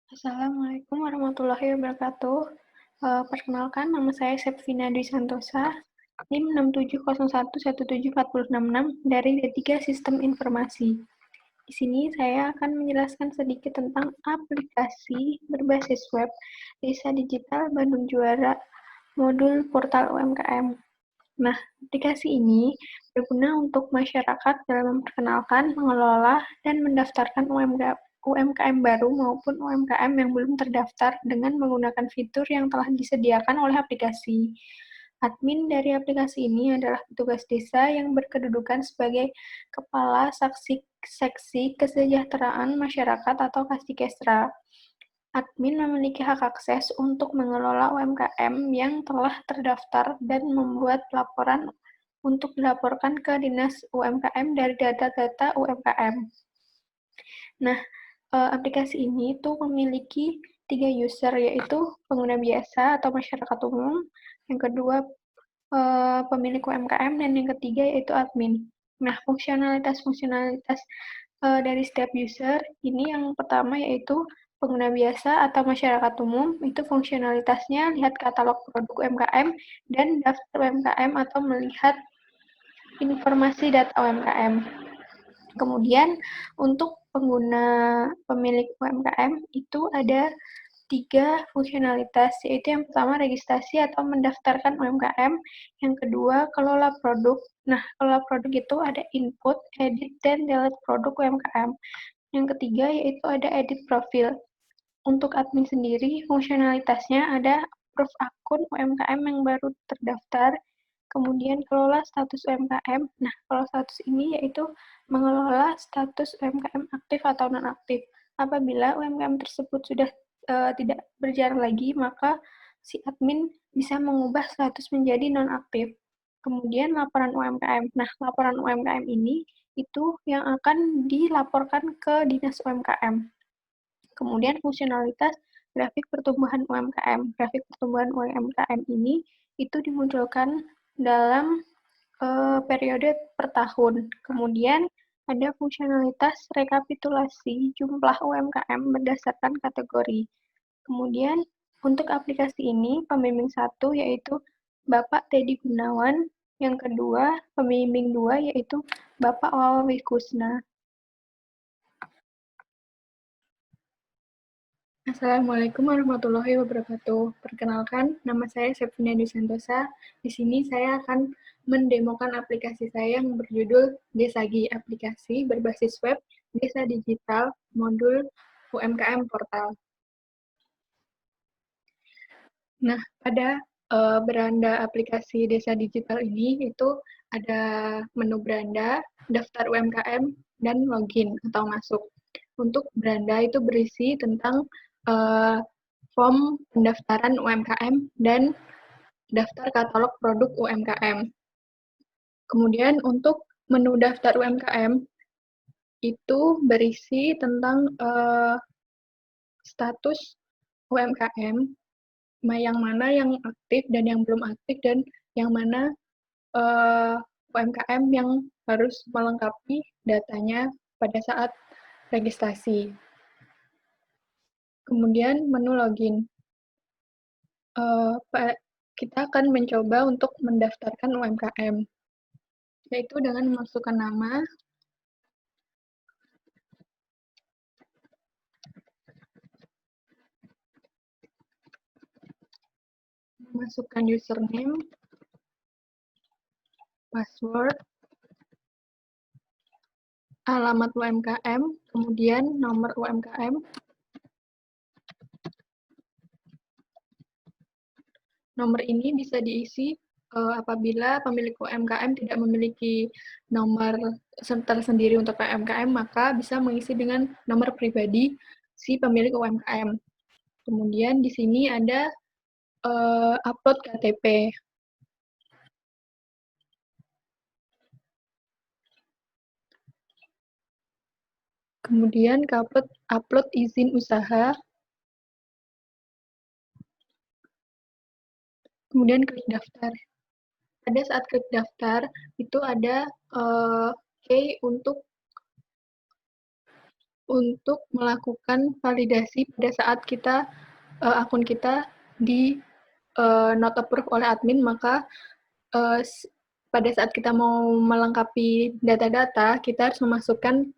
Assalamualaikum warahmatullahi wabarakatuh. Perkenalkan, nama saya Sepvina Dwi Santosa, NIM 6701174066 dari D3 Sistem Informasi. Di sini saya akan menjelaskan sedikit tentang aplikasi berbasis web Desa Digital Bandung Juara modul portal UMKM. Nah, aplikasi ini berguna untuk masyarakat dalam memperkenalkan, mengelola, dan mendaftarkan UMKM baru maupun UMKM yang belum terdaftar dengan menggunakan fitur yang telah disediakan oleh aplikasi. Admin dari aplikasi ini adalah petugas desa yang berkedudukan sebagai Kepala Seksi Kesejahteraan Masyarakat atau Kasdikesra. Admin memiliki hak akses untuk mengelola UMKM yang telah terdaftar dan membuat laporan untuk dilaporkan ke Dinas UMKM dari data-data UMKM. Nah, aplikasi ini tuh memiliki 3 user, yaitu pengguna biasa atau masyarakat umum, yang kedua pemilik UMKM, dan yang ketiga yaitu admin. Nah, fungsionalitas dari setiap user ini yang pertama yaitu pengguna biasa atau masyarakat umum, itu fungsionalitasnya lihat katalog produk UMKM dan daftar UMKM atau melihat informasi data UMKM. Kemudian untuk pengguna pemilik UMKM itu ada 3 fungsionalitas, yaitu yang pertama registrasi atau mendaftarkan UMKM, yang kedua kelola produk. Nah, kelola produk itu ada input, edit, dan delete produk UMKM. Yang ketiga yaitu ada edit profil. Untuk admin sendiri, fungsionalitasnya ada approve akun UMKM yang baru terdaftar, kemudian kelola status UMKM. Nah, kalau status ini yaitu mengelola status UMKM aktif atau non-aktif. Apabila UMKM tersebut sudah tidak berjalan lagi, maka si admin bisa mengubah status menjadi non-aktif. Kemudian laporan UMKM. Nah, laporan UMKM ini itu yang akan dilaporkan ke Dinas UMKM. Kemudian fungsionalitas grafik pertumbuhan UMKM. Grafik pertumbuhan UMKM ini itu dimunculkan dalam periode per tahun. Kemudian ada fungsionalitas rekapitulasi jumlah UMKM berdasarkan kategori. Kemudian untuk aplikasi ini pembimbing 1 yaitu Bapak Teddy Gunawan, yang kedua pembimbing 2 yaitu Bapak Wawawi Kusna. Assalamualaikum warahmatullahi wabarakatuh. Perkenalkan, nama saya Sepvina Dwi Santosa. Di sini saya akan mendemokan aplikasi saya yang berjudul Desagi, aplikasi berbasis web Desa Digital modul UMKM Portal. Nah, pada beranda aplikasi Desa Digital ini itu ada menu beranda, daftar UMKM, dan login atau masuk. Untuk beranda itu berisi tentang form pendaftaran UMKM dan daftar katalog produk UMKM. Kemudian untuk menu daftar UMKM itu berisi tentang status UMKM, yang mana yang aktif dan yang belum aktif, dan yang mana UMKM yang harus melengkapi datanya pada saat registrasi. Kemudian menu login. Kita akan mencoba untuk mendaftarkan UMKM, yaitu dengan memasukkan nama, memasukkan username, password, alamat UMKM, kemudian nomor UMKM. Nomor ini bisa diisi apabila pemilik UMKM tidak memiliki nomor tersendiri untuk UMKM, maka bisa mengisi dengan nomor pribadi si pemilik UMKM. Kemudian di sini ada upload KTP. Kemudian upload izin usaha. Kemudian klik daftar. Pada saat klik daftar, itu ada key untuk untuk melakukan validasi pada saat akun kita di not approved oleh admin, maka pada saat kita mau melengkapi data-data, kita harus memasukkan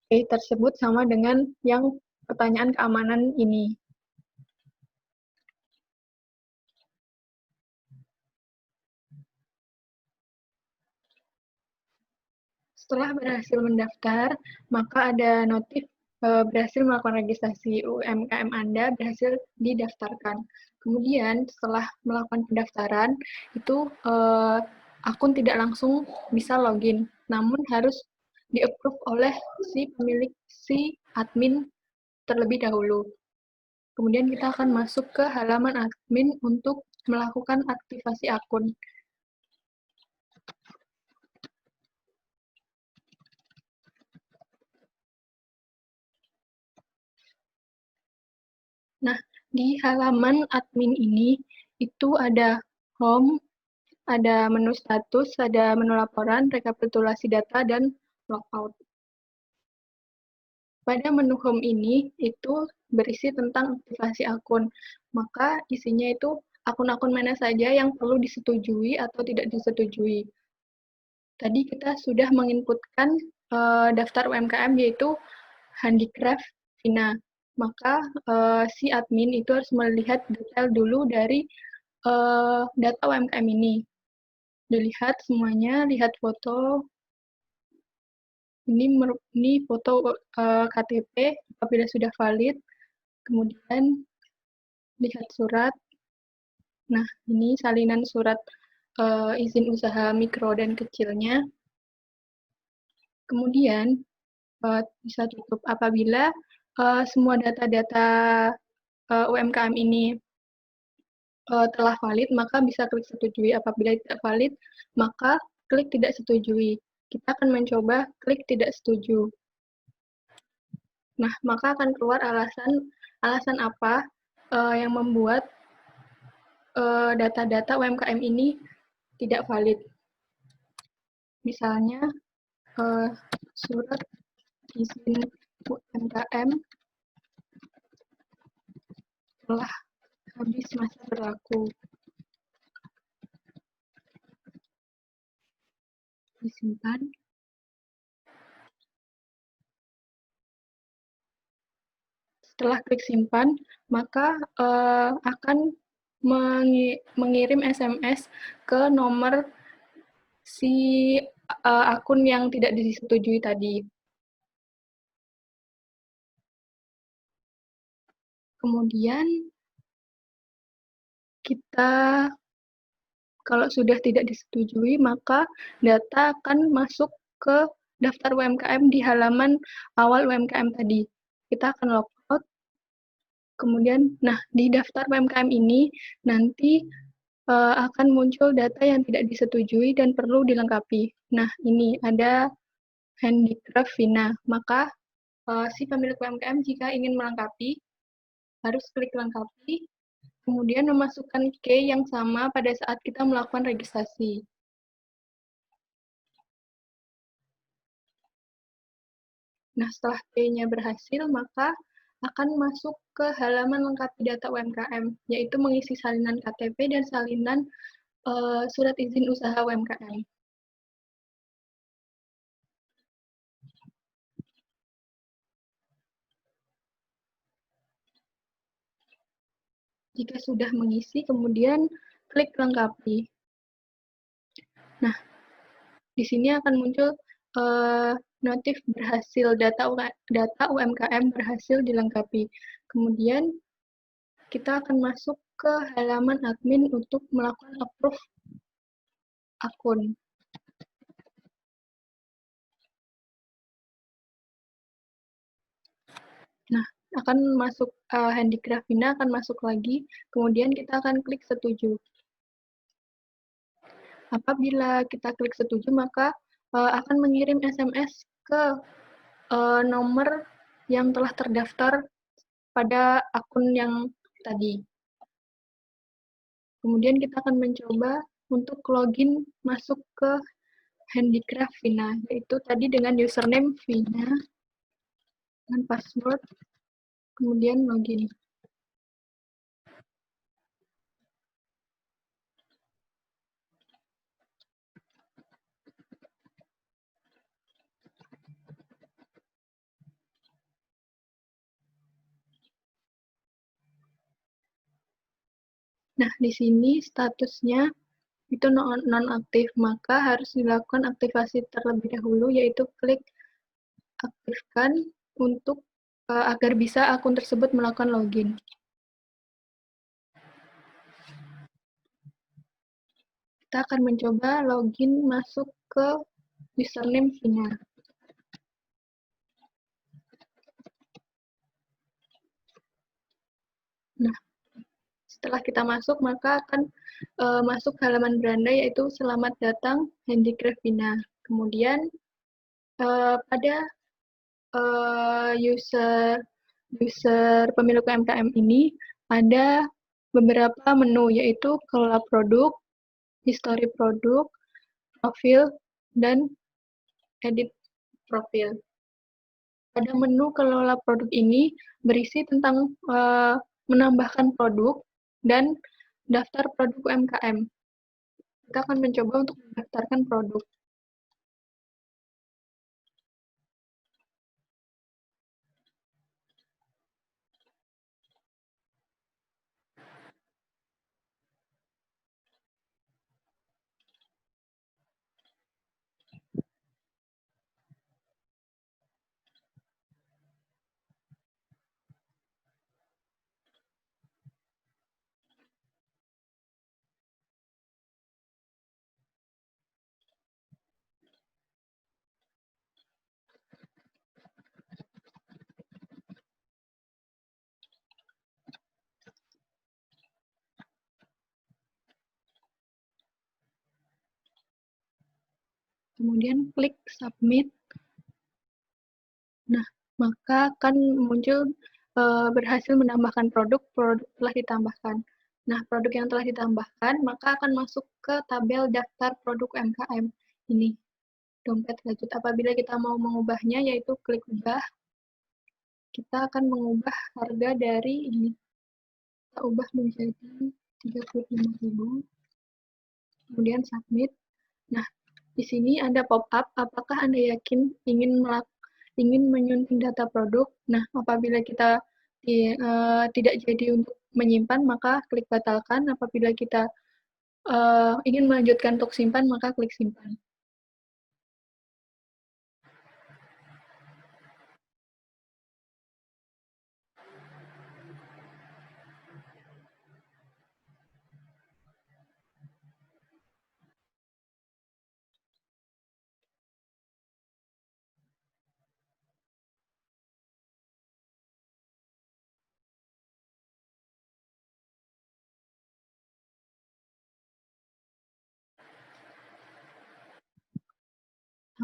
key tersebut sama dengan yang pertanyaan keamanan ini. Setelah berhasil mendaftar, maka ada notif berhasil melakukan registrasi UMKM Anda berhasil didaftarkan. Kemudian setelah melakukan pendaftaran, itu akun tidak langsung bisa login, namun harus di-approve oleh si admin terlebih dahulu. Kemudian kita akan masuk ke halaman admin untuk melakukan aktivasi akun. Nah, di halaman admin ini, itu ada home, ada menu status, ada menu laporan, rekapitulasi data, dan logout. Pada menu home ini, itu berisi tentang aktivasi akun. Maka isinya itu akun-akun mana saja yang perlu disetujui atau tidak disetujui. Tadi kita sudah menginputkan daftar UMKM, yaitu Handicraft Vina. Maka si admin itu harus melihat detail dulu dari data UMKM ini. Dilihat semuanya, lihat foto. Ini foto KTP apabila sudah valid. Kemudian lihat surat. Nah, ini salinan surat izin usaha mikro dan kecilnya. Kemudian bisa tutup apabila semua data-data UMKM ini telah valid, maka bisa klik setujui. Apabila tidak valid, maka klik tidak setujui. Kita akan mencoba klik tidak setuju. Nah, maka akan keluar alasan apa yang membuat data-data UMKM ini tidak valid. Misalnya, surat izin UMKM telah habis masa berlaku. Disimpan. Setelah klik simpan, maka akan mengirim SMS ke nomor si akun yang tidak disetujui tadi. Kemudian kita kalau sudah tidak disetujui, maka data akan masuk ke daftar UMKM di halaman awal UMKM tadi. Kita akan logout. Kemudian, nah di daftar UMKM ini nanti akan muncul data yang tidak disetujui dan perlu dilengkapi. Nah, ini ada Handicraft Vina. Maka si pemilik UMKM jika ingin melengkapi, harus klik lengkapi, kemudian memasukkan key yang sama pada saat kita melakukan registrasi. Nah, setelah key-nya berhasil, maka akan masuk ke halaman lengkapi data UMKM, yaitu mengisi salinan KTP dan salinan surat izin usaha UMKM. Jika sudah mengisi, kemudian klik lengkapi. Nah, di sini akan muncul notif berhasil, data UMKM berhasil dilengkapi. Kemudian kita akan masuk ke halaman admin untuk melakukan approve akun. Nah, akan masuk Handicraft Vina akan masuk lagi, kemudian kita akan klik setuju. Apabila kita klik setuju, maka akan mengirim SMS ke nomor yang telah terdaftar pada akun yang tadi. Kemudian kita akan mencoba untuk login masuk ke Handicraft Vina, yaitu tadi dengan username Vina. dan password, kemudian login. Nah, di sini statusnya itu non-aktif, maka harus dilakukan aktivasi terlebih dahulu, yaitu klik aktifkan untuk agar bisa akun tersebut melakukan login. Kita akan mencoba login masuk ke username Vina. Nah, setelah kita masuk, maka akan masuk halaman beranda, yaitu selamat datang Handicraft Vina. Kemudian pada user pemilik UMKM ini ada beberapa menu, yaitu kelola produk, histori produk, profil, dan edit profil. Pada menu kelola produk ini berisi tentang menambahkan produk dan daftar produk UMKM. Kita akan mencoba untuk mendaftarkan produk. Kemudian klik submit. Nah, maka akan muncul berhasil menambahkan produk telah ditambahkan. Nah, produk yang telah ditambahkan, maka akan masuk ke tabel daftar produk UMKM. Ini, dompet rajut. Apabila kita mau mengubahnya, yaitu klik ubah. Kita akan mengubah harga dari ini. Kita ubah menjadi 35.000. Kemudian submit. Nah, di sini ada pop-up, apakah Anda yakin ingin menyunting data produk? Nah, apabila kita tidak jadi untuk menyimpan, maka klik batalkan. Apabila kita ingin melanjutkan untuk simpan, maka klik simpan.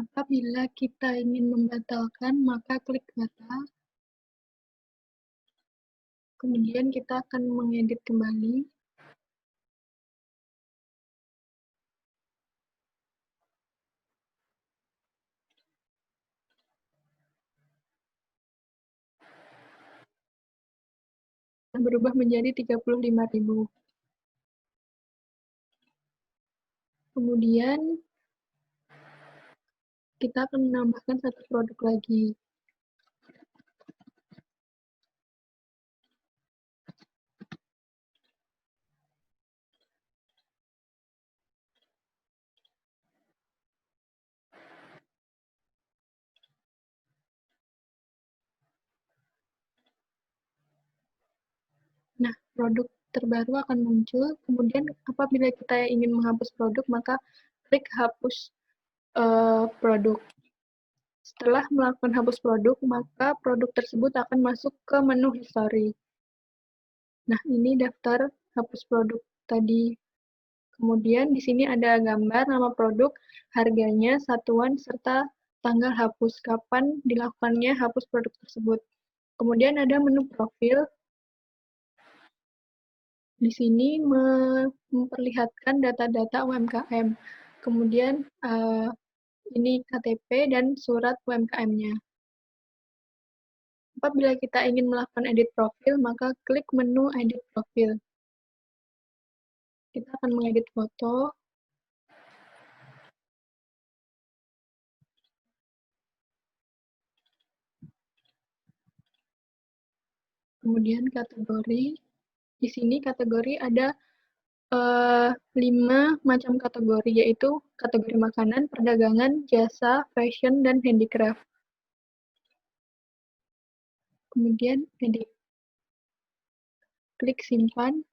Apabila kita ingin membatalkan, maka klik batal. Kemudian kita akan mengedit kembali. Berubah menjadi 35.000. Kemudian kita akan menambahkan satu produk lagi. Nah, produk terbaru akan muncul. Kemudian apabila kita ingin menghapus produk, maka klik hapus produk. Setelah melakukan hapus produk, maka produk tersebut akan masuk ke menu history. Nah, ini daftar hapus produk tadi. Kemudian di sini ada gambar, nama produk, harganya, satuan, serta tanggal hapus, kapan dilakukannya hapus produk tersebut. Kemudian ada menu profil. Di sini memperlihatkan data-data UMKM. Kemudian ini KTP dan surat UMKM-nya. Apabila kita ingin melakukan edit profil, maka klik menu edit profil. Kita akan mengedit foto. Kemudian kategori. Di sini kategori ada 5 macam kategori, yaitu kategori makanan, perdagangan, jasa, fashion, dan handicraft. Kemudian edit. Klik simpan.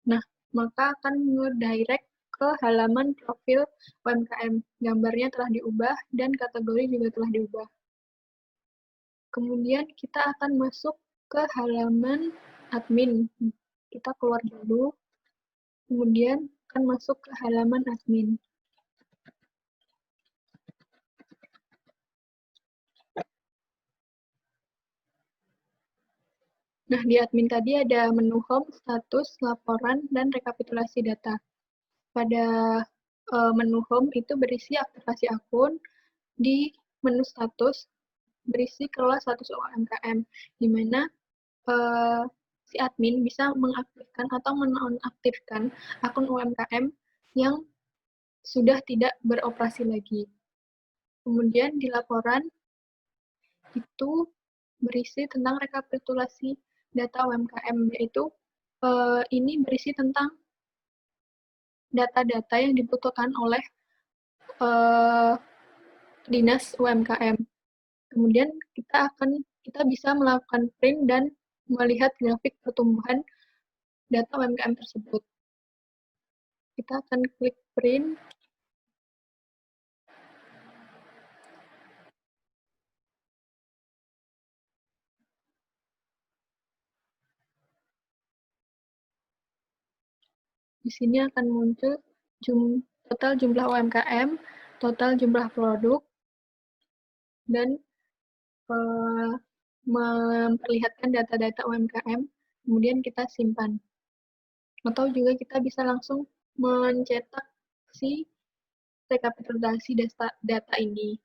Nah, maka akan nge-direct ke halaman profil UMKM. Gambarnya telah diubah dan kategori juga telah diubah. Kemudian kita akan masuk ke halaman admin. Kita keluar dulu, kemudian akan masuk ke halaman admin. Nah, di admin tadi ada menu home, status, laporan, dan rekapitulasi data. Pada menu home itu berisi aktivasi akun, di menu status berisi kelola status UMKM, di mana si admin bisa mengaktifkan atau menonaktifkan akun UMKM yang sudah tidak beroperasi lagi. Kemudian di laporan itu berisi tentang rekapitulasi data UMKM, yaitu ini berisi tentang data-data yang dibutuhkan oleh dinas UMKM. Kemudian kita bisa melakukan print dan melihat grafik pertumbuhan data UMKM tersebut. Kita akan klik print. Di sini akan muncul total jumlah UMKM, total jumlah produk, dan memperlihatkan data-data UMKM, kemudian kita simpan. Atau juga kita bisa langsung mencetak si rekapitulasi data ini.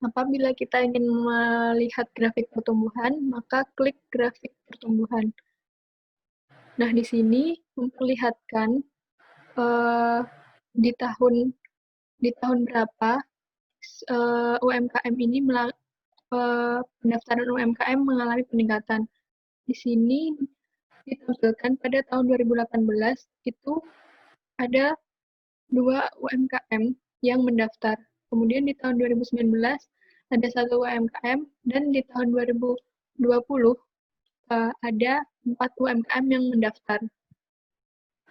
Apabila kita ingin melihat grafik pertumbuhan, maka klik grafik pertumbuhan. Nah, di sini memperlihatkan di tahun berapa UMKM ini pendaftaran UMKM mengalami peningkatan. Di sini ditampilkan pada tahun 2018 itu ada 2 UMKM yang mendaftar. Kemudian di tahun 2019 ada 1 UMKM, dan di tahun 2020 ada 4 UMKM yang mendaftar.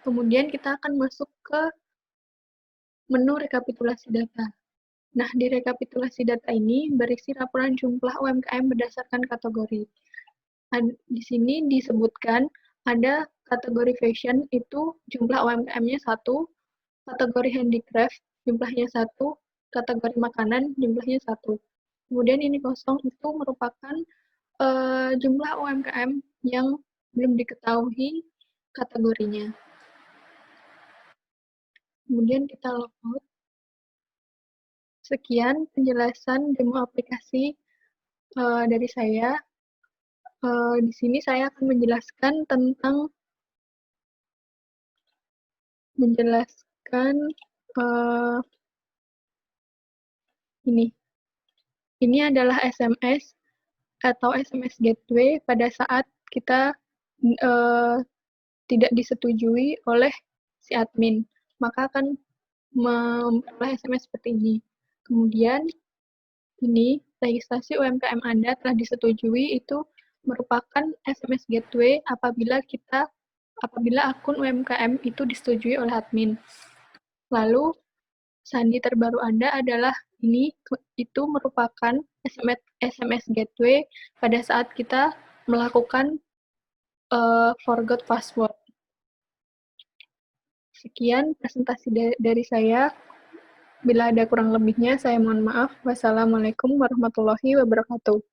Kemudian kita akan masuk ke menu rekapitulasi data. Nah, di rekapitulasi data ini berisi laporan jumlah UMKM berdasarkan kategori. Di sini disebutkan ada kategori fashion itu jumlah UMKM-nya 1, kategori handicraft jumlahnya 1, kategori makanan jumlahnya 1. Kemudian ini kosong itu merupakan jumlah UMKM yang belum diketahui kategorinya. Kemudian kita logout. Sekian penjelasan demo aplikasi dari saya. Di sini saya akan menjelaskan tentang ini. Ini adalah SMS atau SMS gateway pada saat kita tidak disetujui oleh si admin, maka akan memperoleh SMS seperti ini. Kemudian ini registrasi UMKM Anda telah disetujui, itu merupakan SMS gateway apabila akun UMKM itu disetujui oleh admin. Lalu sandi terbaru Anda adalah ini, itu merupakan SMS gateway pada saat kita melakukan forgot password. Sekian presentasi dari saya. Bila ada kurang lebihnya, saya mohon maaf. Wassalamualaikum warahmatullahi wabarakatuh.